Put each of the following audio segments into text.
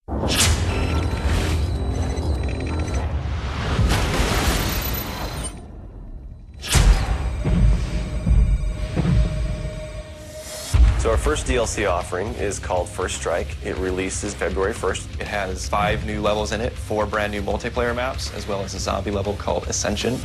So our first DLC offering is called First Strike. It releases February 1st. It has 5 new levels in it, 4 brand new multiplayer maps, as well as a zombie level called Ascension.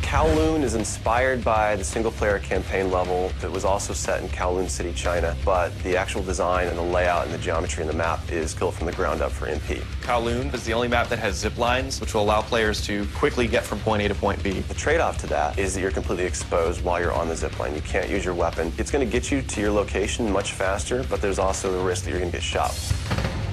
Kowloon is inspired by the single-player campaign level that was also set in Kowloon City, China, but the actual design and the layout and the geometry in the map is built from the ground up for MP. Kowloon is the only map that has zip lines, which will allow players to quickly get from point A to point B. The trade-off to that is that you're completely exposed while you're on the zip line. You can't use your weapon. It's going to get you to your location much faster, but there's also the risk that you're going to get shot.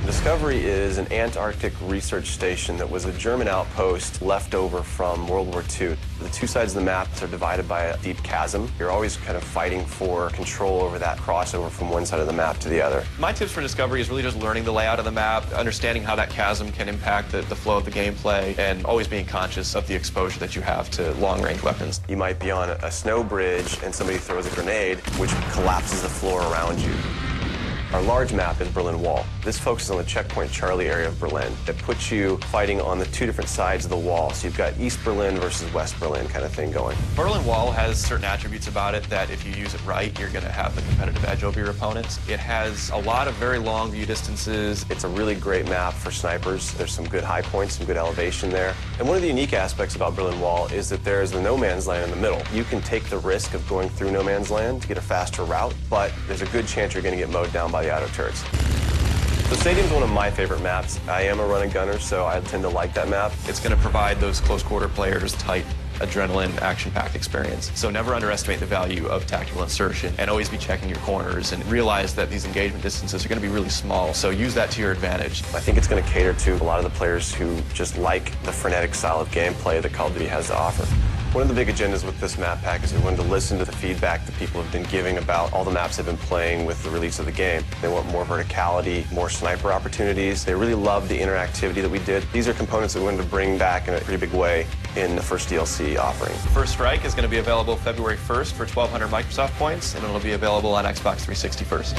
Discovery is an Antarctic research station that was a German outpost left over from World War II. The two sides of the map are divided by a deep chasm. You're always kind of fighting for control over that crossover from one side of the map to the other. My tips for Discovery is really just learning the layout of the map, understanding how that chasm can impact the flow of the gameplay, and always being conscious of the exposure that you have to long-range weapons. You might be on a snow bridge and somebody throws a grenade, which collapses the floor around you. Our large map is Berlin Wall. This focuses on the Checkpoint Charlie area of Berlin. It puts you fighting on the two different sides of the wall. So you've got East Berlin versus West Berlin kind of thing going. Berlin Wall has certain attributes about it that if you use it right, you're going to have the competitive edge over your opponents. It has a lot of very long view distances. It's a really great map for snipers. There's some good high points, some good elevation there. And one of the unique aspects about Berlin Wall is that there's the no man's land in the middle. You can take the risk of going through no man's land to get a faster route, but there's a good chance you're going to get mowed down by the auto turrets. So Stadium's one of my favorite maps. I am a run and gunner, so I tend to like that map. It's going to provide those close quarter players tight adrenaline, action-packed experience. So never underestimate the value of tactical insertion, and always be checking your corners and realize that these engagement distances are going to be really small, so use that to your advantage. I think it's going to cater to a lot of the players who just like the frenetic style of gameplay that Call of Duty has to offer. One of the big agendas with this map pack is we wanted to listen to the feedback that people have been giving about all the maps they've been playing with the release of the game. They want more verticality, more sniper opportunities. They really love the interactivity that we did. These are components that we wanted to bring back in a pretty big way in the first DLC offering. First Strike is going to be available February 1st for 1,200 Microsoft points, and it'll be available on Xbox 360 first.